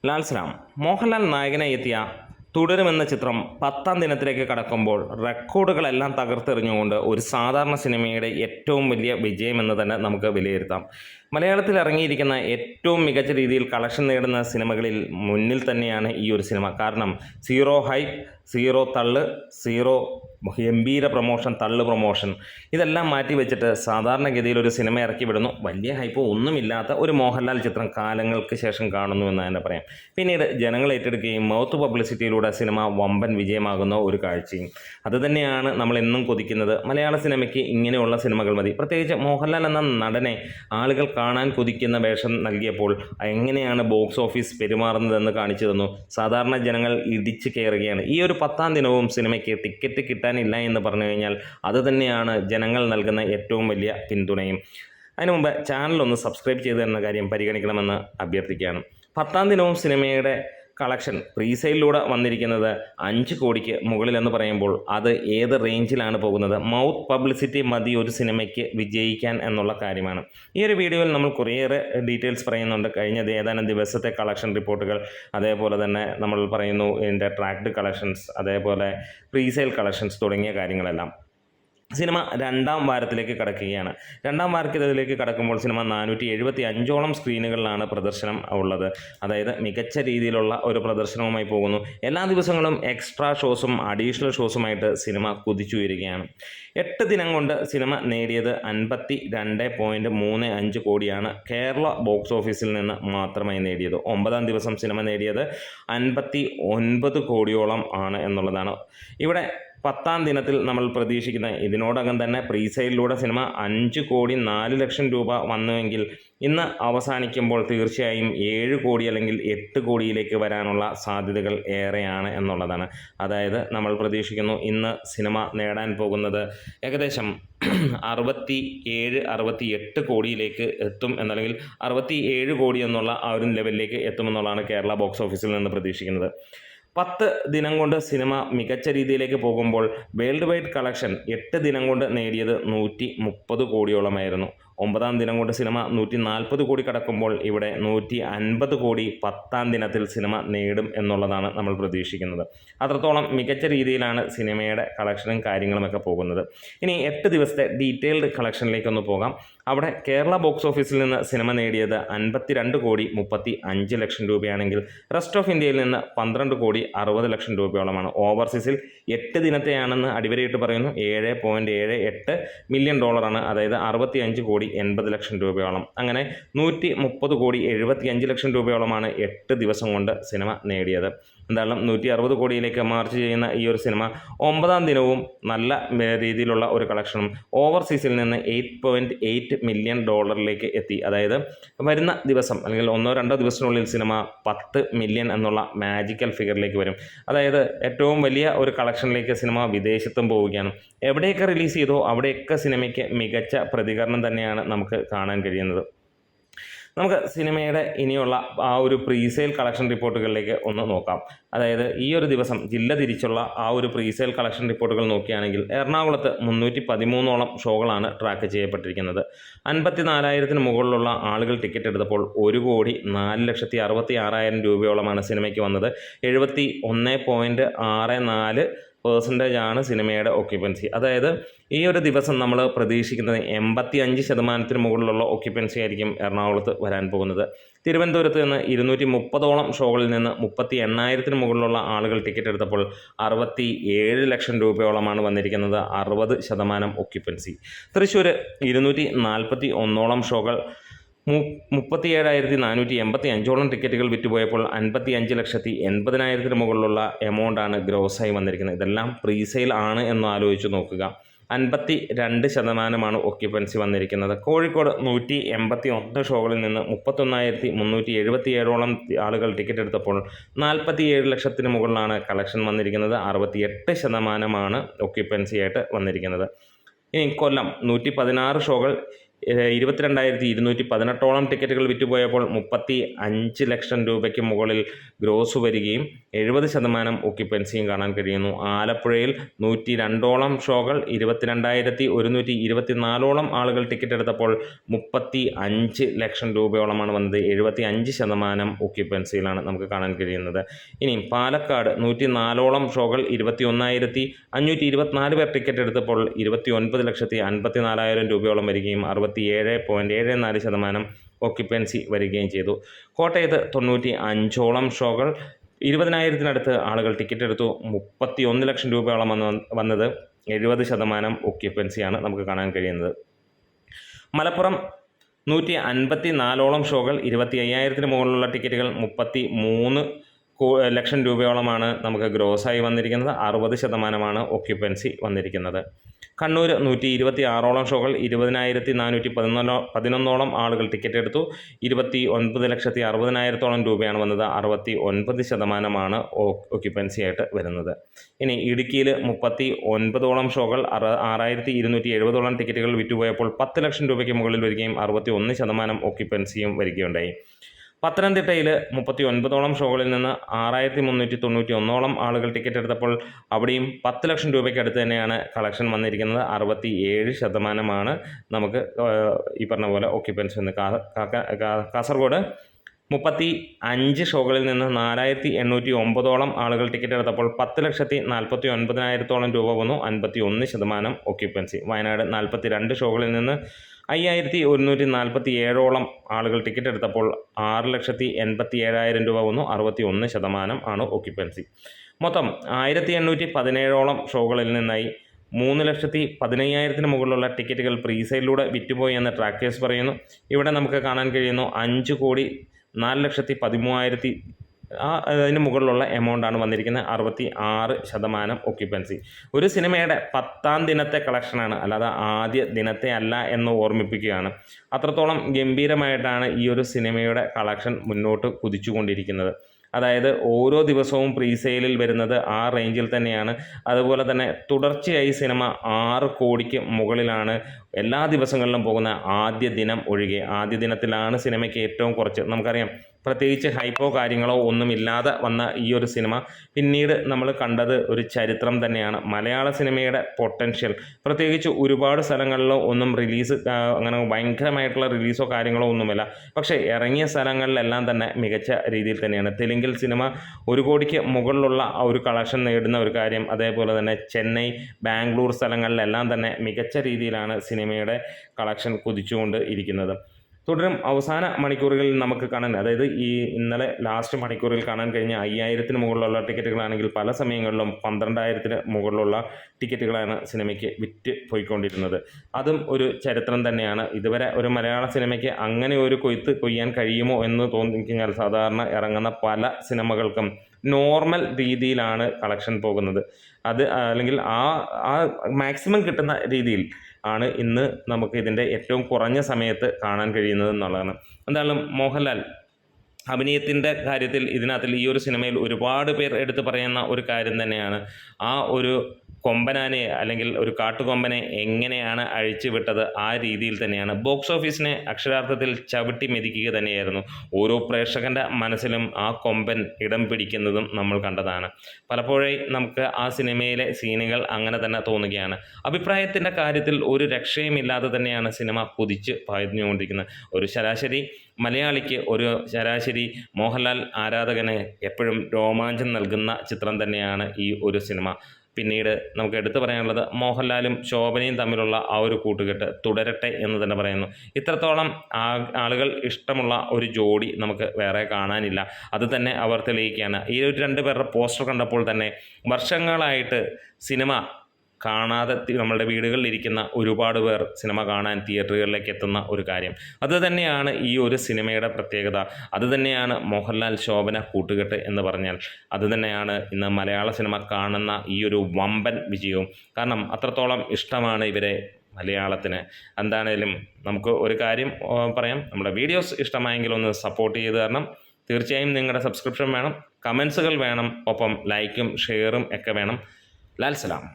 ലാൽ സലാം മോഹൻലാൽ നായകനായി എത്തിയ തുടരുമെന്ന ചിത്രം 10ാം ദിനത്തിലേക്ക് കടക്കുമ്പോൾ റെക്കോർഡുകളെല്ലാം തകർത്തെറിഞ്ഞുകൊണ്ട് ഒരു സാധാരണ സിനിമയുടെ ഏറ്റവും വലിയ വിജയമെന്ന് തന്നെ നമുക്ക് വിലയിരുത്താം. മലയാളത്തിൽ ഇറങ്ങിയിരിക്കുന്ന ഏറ്റവും മികച്ച രീതിയിൽ കളക്ഷൻ നേടുന്ന സിനിമകളിൽ മുന്നിൽ തന്നെയാണ് ഈ ഒരു സിനിമ. കാരണം സീറോ ഹൈപ്പ്, സീറോ തള്ള്, സീറോ ഗംഭീര പ്രൊമോഷൻ, തള്ളു പ്രൊമോഷൻ ഇതെല്ലാം മാറ്റി വെച്ചിട്ട് സാധാരണഗതിയിൽ ഒരു സിനിമ ഇറക്കി വിടുന്നു. വലിയ ഹൈപ്പ് ഒന്നുമില്ലാത്ത ഒരു മോഹൻലാൽ ചിത്രം കാലങ്ങൾക്ക് ശേഷം കാണുന്നു എന്ന് തന്നെ പറയാം. പിന്നീട് ജനങ്ങൾ ഏറ്റെടുക്കുകയും മൗത്ത് പബ്ലിസിറ്റിയിലൂടെ സിനിമ വമ്പൻ വിജയമാകുന്ന ഒരു കാഴ്ചയും അതുതന്നെയാണ് നമ്മൾ എന്നും കൊതിക്കുന്നത്. മലയാള സിനിമയ്ക്ക് ഇങ്ങനെയുള്ള സിനിമകൾ മതി. പ്രത്യേകിച്ച് മോഹൻലാൽ എന്ന നടനെ ആളുകൾ കാണാൻ കൊതിക്കുന്ന വേഷം നൽകിയപ്പോൾ എങ്ങനെയാണ് ബോക്സ് ഓഫീസ് പെരുമാറുന്നതെന്ന് കാണിച്ചു തന്നു. സാധാരണ ജനങ്ങൾ ഇടിച്ചു കയറുകയാണ്. ഈ ഒരു 10ാം ദിനവും സിനിമയ്ക്ക് ടിക്കറ്റ് കിട്ടാനില്ല എന്ന് പറഞ്ഞു കഴിഞ്ഞാൽ അതുതന്നെയാണ് ജനങ്ങൾ നൽകുന്ന ഏറ്റവും വലിയ പിന്തുണയും. അതിനു മുമ്പ് ചാനലൊന്ന് സബ്സ്ക്രൈബ് ചെയ്തു തരുന്ന കാര്യം പരിഗണിക്കണമെന്ന് അഭ്യർത്ഥിക്കുകയാണ്. 10ാം ദിനവും സിനിമയുടെ കളക്ഷൻ പ്രീസെയിലൂടെ വന്നിരിക്കുന്നത് 5 കോടിക്ക് മുകളിലെന്ന് പറയുമ്പോൾ അത് ഏത് റേഞ്ചിലാണ് പോകുന്നത്? മൗത്ത് പബ്ലിസിറ്റി മതി ഒരു സിനിമയ്ക്ക് വിജയിക്കാൻ എന്നുള്ള കാര്യമാണ്. ഈ ഒരു വീഡിയോയിൽ നമ്മൾ കുറേയേറെ ഡീറ്റെയിൽസ് പറയുന്നുണ്ട്. കഴിഞ്ഞ ഏതാനും ദിവസത്തെ കളക്ഷൻ റിപ്പോർട്ടുകൾ, അതേപോലെ തന്നെ നമ്മൾ പറയുന്നു ഇതിൻ്റെ ട്രാക്ഡ് കളക്ഷൻസ്, അതേപോലെ പ്രീസെയിൽ കളക്ഷൻസ് തുടങ്ങിയ കാര്യങ്ങളെല്ലാം. സിനിമ 2ാം വാരത്തിലേക്ക് കടക്കുകയാണ്. 2ാം വാരത്തിലേക്ക് കടക്കുമ്പോൾ സിനിമ 475ഓളം സ്ക്രീനുകളിലാണ് പ്രദർശനം ഉള്ളത്. അതായത് മികച്ച രീതിയിലുള്ള ഒരു പ്രദർശനവുമായി പോകുന്നു. എല്ലാ ദിവസങ്ങളും എക്സ്ട്രാ ഷോസും അഡീഷണൽ ഷോസുമായിട്ട് സിനിമ കുതിച്ചുയരുകയാണ്. 8 ദിനം കൊണ്ട് സിനിമ നേടിയത് 52.35 കോടിയാണ്. കേരള ബോക്സ് ഓഫീസിൽ നിന്ന് മാത്രമായി നേടിയത്. 9ാം ദിവസം സിനിമ നേടിയത് 59 കോടിയോളം ആണ് എന്നുള്ളതാണ്. ഇവിടെ 10ാം ദിനത്തിൽ നമ്മൾ പ്രതീക്ഷിക്കുന്ന ഇതിനോടകം തന്നെ പ്രീസെയിലൂടെ സിനിമ 5 കോടി 4 ലക്ഷം രൂപ വന്നുവെങ്കിൽ ഇന്ന് അവസാനിക്കുമ്പോൾ തീർച്ചയായും 7 കോടി അല്ലെങ്കിൽ 8 കോടിയിലേക്ക് വരാനുള്ള സാധ്യതകൾ ഏറെയാണ് എന്നുള്ളതാണ്. അതായത് നമ്മൾ പ്രതീക്ഷിക്കുന്നു ഇന്ന് സിനിമ നേടാൻ പോകുന്നത് ഏകദേശം 67-68 കോടിയിലേക്ക് എത്തും എന്നല്ലെങ്കിൽ 67 കോടി എന്നുള്ള ആ ഒരു ലെവലിലേക്ക് എത്തുമെന്നുള്ളതാണ് കേരള ബോക്സ് ഓഫീസിൽ നിന്ന് പ്രതീക്ഷിക്കുന്നത്. 10 ദിനം കൊണ്ട് സിനിമ മികച്ച രീതിയിലേക്ക് പോകുമ്പോൾ വേൾഡ് വൈഡ് കളക്ഷൻ 8 ദിനം കൊണ്ട് നേടിയത് 130 കോടിയോളമായിരുന്നു. 9ാം ദിനം കൊണ്ട് സിനിമ 140 കോടി കടക്കുമ്പോൾ ഇവിടെ 150 കോടി 10ാം ദിനത്തിൽ സിനിമ നേടും എന്നുള്ളതാണ് നമ്മൾ പ്രതീക്ഷിക്കുന്നത്. അത്രത്തോളം മികച്ച രീതിയിലാണ് സിനിമയുടെ കളക്ഷനും കാര്യങ്ങളുമൊക്കെ പോകുന്നത്. ഇനി 8 ദിവസത്തെ ഡീറ്റെയിൽഡ് കളക്ഷനിലേക്കൊന്ന് പോകാം. അവിടെ കേരള ബോക്സ് ഓഫീസിൽ നിന്ന് സിനിമ നേടിയത് 52 കോടി 35 ലക്ഷം രൂപയാണെങ്കിൽ റെസ്റ്റ് ഓഫ് ഇന്ത്യയിൽ നിന്ന് 12 കോടി 60 ലക്ഷം രൂപയോളമാണ്. ഓവർസീസിൽ 8 ദിനത്തെയാണെന്ന് അടിവരയിട്ട് പറയുന്നു. $7.78 മില്യൺ, അതായത് 65 കോടി 80 ലക്ഷം രൂപയോളം. അങ്ങനെ 130 കോടി 75 ലക്ഷം രൂപയോളമാണ് 8 ദിവസം കൊണ്ട് സിനിമ നേടിയത്. എന്തായാലും 160 കോടിയിലേക്ക് മാർച്ച് ചെയ്യുന്ന ഈ ഒരു സിനിമ 9ാം ദിനവും നല്ല രീതിയിലുള്ള ഒരു കളക്ഷനും ഓവർസീസിൽ നിന്ന് $8.8 മില്യൺ എത്തി. അതായത് വരുന്ന ദിവസം അല്ലെങ്കിൽ 1-2 ദിവസത്തിനുള്ളിൽ സിനിമ 10 മില്യൺ എന്നുള്ള മാജിക്കൽ ഫിഗറിലേക്ക് വരും. അതായത് ഏറ്റവും വലിയ ഒരു കളക്ഷനിലേക്ക് സിനിമ വിദേശത്തും പോവുകയാണ്. എവിടെയൊക്കെ റിലീസ് ചെയ്തോ അവിടെയൊക്കെ സിനിമയ്ക്ക് മികച്ച പ്രതികരണം തന്നെയാണ് നമുക്ക് കാണാൻ കഴിയുന്നത്. നമുക്ക് സിനിമയുടെ ഇനിയുള്ള ആ ഒരു പ്രീസെയിൽ കളക്ഷൻ റിപ്പോർട്ടുകളിലേക്ക് ഒന്ന് നോക്കാം. അതായത് ഈ ഒരു ദിവസം ജില്ല തിരിച്ചുള്ള ആ ഒരു പ്രീസെയിൽ കളക്ഷൻ റിപ്പോർട്ടുകൾ നോക്കുകയാണെങ്കിൽ എറണാകുളത്ത് 313ഓളം ഷോകളാണ് ട്രാക്ക് ചെയ്യപ്പെട്ടിരിക്കുന്നത്. 54,000-ന് മുകളിലുള്ള ആളുകൾ ടിക്കറ്റ് എടുത്തപ്പോൾ 1,04,66,000 രൂപയോളമാണ് സിനിമയ്ക്ക് വന്നത്. 71.64% സിനിമയുടെ ഓക്യുപ്പൻസി. അതായത് ഈ ഒരു ദിവസം നമ്മൾ പ്രതീക്ഷിക്കുന്നത് 85% മുകളിലുള്ള ഓക്യുപ്പൻസി ആയിരിക്കും എറണാകുളത്ത് വരാൻ പോകുന്നത്. തിരുവനന്തപുരത്ത് നിന്ന് 230ഓളം ഷോകളിൽ നിന്ന് 38,000-ന് മുകളിലുള്ള ആളുകൾ ടിക്കറ്റ് എടുത്തപ്പോൾ 67 ലക്ഷം രൂപയോളമാണ് വന്നിരിക്കുന്നത്. 60% ഓക്യുപ്പൻസി. തൃശ്ശൂർ 241ഓളം ഷോകൾ 37,485ഓളം ടിക്കറ്റുകൾ വിറ്റുപോയപ്പോൾ 55,80,000-ന് മുകളിലുള്ള എമൗണ്ടാണ് ഗ്രോസായി വന്നിരിക്കുന്നത്. ഇതെല്ലാം പ്രീസെയിൽ ആണ് എന്ന് ആലോചിച്ച് നോക്കുക. 52% ഓക്യുപ്പൻസി വന്നിരിക്കുന്നത്. കോഴിക്കോട് 181 ഷോകളിൽ നിന്ന് 31,377ഓളം ആളുകൾ ടിക്കറ്റ് എടുത്തപ്പോൾ 47 ലക്ഷത്തിന് മുകളിലാണ് കളക്ഷൻ വന്നിരിക്കുന്നത്. 68% ഓക്യുപ്പൻസി ആയിട്ട് വന്നിരിക്കുന്നത്. ഇനി കൊല്ലം 116 ഷോകൾ 22,218 ടിക്കറ്റുകൾ വിറ്റുപോയപ്പോൾ 35 ലക്ഷം രൂപയ്ക്ക് മുകളിൽ ഗ്രോസ് വരികയും 70% ഒക്യുപ്പൻസിയും കാണാൻ കഴിയുന്നു. ആലപ്പുഴയിൽ 102ഓളം ഷോകൾ 22,124ഓളം ആളുകൾ ടിക്കറ്റ് എടുത്തപ്പോൾ 35 ലക്ഷം രൂപയോളമാണ് വന്നത്. 75% ഒക്യുപ്പൻസിയിലാണ് നമുക്ക് കാണാൻ കഴിയുന്നത്. ഇനി പാലക്കാട് 104ഓളം ഷോകൾ 21,524 പേർ ടിക്കറ്റ് എടുത്തപ്പോൾ 29,54,000 രൂപയോളം വരികയും 67.74% ഒക്യുപ്പൻസി വരികയും ചെയ്തു. കോട്ടയത്ത് 95ഓളം ഷോകൾ 20,000-നടുത്ത് ആളുകൾ ടിക്കറ്റ് എടുത്തു. 31 ലക്ഷം രൂപയോളം വന്നത്. 70% ഒക്യുപ്പൻസിയാണ് നമുക്ക് കാണാൻ കഴിയുന്നത്. മലപ്പുറം 154ഓളം ഷോകൾ 25,000-ന് മുകളിലുള്ള ടിക്കറ്റുകൾ 33 ലക്ഷം രൂപയോളമാണ് നമുക്ക് ഗ്രോസായി വന്നിരിക്കുന്നത്. 60% ഒക്യുപ്പൻസി വന്നിരിക്കുന്നത്. കണ്ണൂർ 126ഓളം ഷോകൾ 20,411ഓളം ആളുകൾ ടിക്കറ്റ് എടുത്തു. 29,60,000 രൂപയാണ് വന്നത്. 69% ഒക്യുപ്പൻസി ആയിട്ട് വരുന്നത്. ഇനി ഇടുക്കിയിൽ 39ഓളം ഷോകൾ 6,270ഓളം ടിക്കറ്റുകൾ വിറ്റുപോയപ്പോൾ 10 ലക്ഷം രൂപയ്ക്ക് മുകളിൽ വരികയും 61% ഒക്യുപ്പൻസിയും വരികയുണ്ടായി. പത്തനംതിട്ടയിൽ 39ഓളം ഷോകളിൽ നിന്ന് 6,391ഓളം ആളുകൾ ടിക്കറ്റ് എടുത്തപ്പോൾ അവിടെയും 10 ലക്ഷം രൂപയ്ക്ക് അടുത്ത് തന്നെയാണ് കളക്ഷൻ വന്നിരിക്കുന്നത്. 67% നമുക്ക് ഈ പറഞ്ഞ പോലെ ഒക്യുപ്പൻസി വന്ന്. കാസർഗോഡ് 35 ഷോകളിൽ നിന്ന് 4,809ഓളം ആളുകൾ ടിക്കറ്റ് എടുത്തപ്പോൾ 10,49,000 രൂപ വന്നു. 51% ഒക്യുപ്പൻസി. വയനാട് 42 ഷോകളിൽ നിന്ന് 5,147ഓളം ആളുകൾ ടിക്കറ്റ് എടുത്തപ്പോൾ 6,87,000 രൂപ വന്നു. 61% ഒക്യുപ്പൻസി. മൊത്തം 1,817ഓളം ഷോകളിൽ നിന്നായി 3,15,000-ന് മുകളിലുള്ള ടിക്കറ്റുകൾ പ്രീസെയിലൂടെ വിറ്റുപോയി എന്ന് ട്രാക്കേഴ്സ് പറയുന്നു. ഇവിടെ നമുക്ക് കാണാൻ കഴിയുന്നു 5,04,13,000 അതിന് മുകളിലുള്ള എമൗണ്ടാണ് വന്നിരിക്കുന്നത്. 66% ഒക്യുപ്പൻസി. ഒരു സിനിമയുടെ 10ാം ദിനത്തെ കളക്ഷനാണ്, അല്ലാതെ ആദ്യ ദിനത്തെ അല്ല എന്ന് ഓർമ്മിപ്പിക്കുകയാണ്. അത്രത്തോളം ഗംഭീരമായിട്ടാണ് ഈ ഒരു സിനിമയുടെ കളക്ഷൻ മുന്നോട്ട് കുതിച്ചുകൊണ്ടിരിക്കുന്നത്. അതായത് ഓരോ ദിവസവും പ്രീസെയിലിൽ വരുന്നത് ആ റേഞ്ചിൽ തന്നെയാണ്. അതുപോലെ തന്നെ തുടർച്ചയായി സിനിമ 6 കോടിക്ക് മുകളിലാണ് എല്ലാ ദിവസങ്ങളിലും പോകുന്ന ആദ്യ ദിനം ഒഴികെ. ആദ്യ ദിനത്തിലാണ് സിനിമയ്ക്ക് ഏറ്റവും കുറച്ച്. നമുക്കറിയാം, പ്രത്യേകിച്ച് ഹൈപ്പോ കാര്യങ്ങളോ ഒന്നുമില്ലാതെ വന്ന ഈ ഒരു സിനിമ പിന്നീട് നമ്മൾ കണ്ടത് ഒരു ചരിത്രം തന്നെയാണ്. മലയാള സിനിമയുടെ പൊട്ടൻഷ്യൽ പ്രത്യേകിച്ച് ഒരുപാട് സ്ഥലങ്ങളിലോ ഒന്നും റിലീസ് അങ്ങനെ ഭയങ്കരമായിട്ടുള്ള റിലീസോ കാര്യങ്ങളോ ഒന്നുമില്ല. പക്ഷേ ഇറങ്ങിയ സ്ഥലങ്ങളിലെല്ലാം തന്നെ മികച്ച രീതിയിൽ തന്നെയാണ്. തെലുങ്കിൽ സിനിമ 1 കോടിക്ക് മുകളിലുള്ള ഒരു കളക്ഷൻ നേടുന്ന ഒരു കാര്യം. അതേപോലെ തന്നെ ചെന്നൈ, ബാംഗ്ലൂർ സ്ഥലങ്ങളിലെല്ലാം തന്നെ മികച്ച രീതിയിലാണ് സിനിമയുടെ കളക്ഷൻ കുതിച്ചുകൊണ്ട് ഇരിക്കുന്നത്. തുടരും അവസാന മണിക്കൂറുകളിൽ നമുക്ക് കാണാൻ, അതായത് ഈ ഇന്നലെ ലാസ്റ്റ് മണിക്കൂറിൽ കാണാൻ കഴിഞ്ഞ 5,000-ന് മുകളിലുള്ള ടിക്കറ്റുകളാണെങ്കിൽ പല സമയങ്ങളിലും 12,000-ന് മുകളിലുള്ള ടിക്കറ്റുകളാണ് സിനിമയ്ക്ക് വിറ്റ് പോയിക്കൊണ്ടിരുന്നത്. അതും ഒരു ചരിത്രം തന്നെയാണ്. ഇതുവരെ ഒരു മലയാള സിനിമയ്ക്ക് അങ്ങനെ ഒരു കൊയ്യാൻ കഴിയുമോ എന്ന് തോന്നിക്കഴിഞ്ഞാൽ സാധാരണ ഇറങ്ങുന്ന പല സിനിമകൾക്കും നോർമൽ രീതിയിലാണ് കളക്ഷൻ പോകുന്നത്. അത് അല്ലെങ്കിൽ ആ മാക്സിമം കിട്ടുന്ന രീതിയിൽ ആണ് ഇന്ന് നമുക്ക് ഇതിൻ്റെ ഏറ്റവും കുറഞ്ഞ സമയത്ത് കാണാൻ കഴിയുന്നത് എന്നുള്ളതാണ്. എന്തായാലും മോഹൻലാൽ അഭിനയത്തിൻ്റെ കാര്യത്തിൽ ഇതിനകത്തിൽ ഈ ഒരു സിനിമയിൽ ഒരുപാട് പേർ എടുത്തു പറയുന്ന ഒരു കാര്യം തന്നെയാണ് ആ ഒരു കൊമ്പനാനെ അല്ലെങ്കിൽ ഒരു കാട്ടുകൊമ്പനെ എങ്ങനെയാണ് അഴിച്ചു വിട്ടത്. ആ രീതിയിൽ തന്നെയാണ് ബോക്സ് ഓഫീസിനെ അക്ഷരാർത്ഥത്തിൽ ചവിട്ടി മെതിക്കുക തന്നെയായിരുന്നു. ഓരോ പ്രേക്ഷകൻ്റെ മനസ്സിലും ആ കൊമ്പൻ ഇടം പിടിക്കുന്നതും നമ്മൾ കണ്ടതാണ്. പലപ്പോഴായി നമുക്ക് ആ സിനിമയിലെ സീനുകൾ അങ്ങനെ തന്നെ തോന്നുകയാണ്. അഭിപ്രായത്തിൻ്റെ കാര്യത്തിൽ ഒരു രക്ഷയുമില്ലാതെ തന്നെയാണ് സിനിമ കുതിച്ച് പാഞ്ഞുകൊണ്ടിരിക്കുന്നത്. ഒരു ശരാശരി മലയാളിക്ക്, ഒരു ശരാശരി മോഹൻലാൽ ആരാധകന് എപ്പോഴും രോമാഞ്ചം നൽകുന്ന ചിത്രം തന്നെയാണ് ഈ ഒരു സിനിമ. പിന്നീട് നമുക്ക് എടുത്തു പറയാനുള്ളത് മോഹൻലാലും ശോഭനയും തമ്മിലുള്ള ആ ഒരു കൂട്ടുകെട്ട് തുടരട്ടെ എന്ന് തന്നെ പറയുന്നു. ഇത്രത്തോളം ആളുകൾ ഇഷ്ടമുള്ള ഒരു ജോഡി നമുക്ക് വേറെ കാണാനില്ല. അത് തന്നെ അവർ തെളിയിക്കുകയാണ്. ഈ ഒരു 2 പേരുടെ പോസ്റ്റർ കണ്ടപ്പോൾ തന്നെ വർഷങ്ങളായിട്ട് സിനിമ കാണാതെ നമ്മളുടെ വീടുകളിലിരിക്കുന്ന ഒരുപാട് പേർ സിനിമ കാണാൻ തിയേറ്ററുകളിലേക്ക് എത്തുന്ന ഒരു കാര്യം. അതുതന്നെയാണ് ഈ ഒരു സിനിമയുടെ പ്രത്യേകത. അതുതന്നെയാണ് മോഹൻലാൽ ശോഭന കൂട്ടുകെട്ട് എന്ന് പറഞ്ഞാൽ. അതുതന്നെയാണ് ഇന്ന് മലയാള സിനിമ കാണുന്ന ഈ ഒരു വമ്പൻ വിജയവും. കാരണം അത്രത്തോളം ഇഷ്ടമാണ് ഇവരെ മലയാളത്തിന്. എന്താണേലും നമുക്ക് ഒരു കാര്യം പറയാം, നമ്മുടെ വീഡിയോസ് ഇഷ്ടമായെങ്കിൽ ഒന്ന് സപ്പോർട്ട് ചെയ്ത് തരണം. തീർച്ചയായും നിങ്ങളുടെ സബ്സ്ക്രിപ്ഷൻ വേണം, കമൻസുകൾ വേണം, ഒപ്പം ലൈക്കും ഷെയറും ഒക്കെ വേണം. ലാൽ സലാം.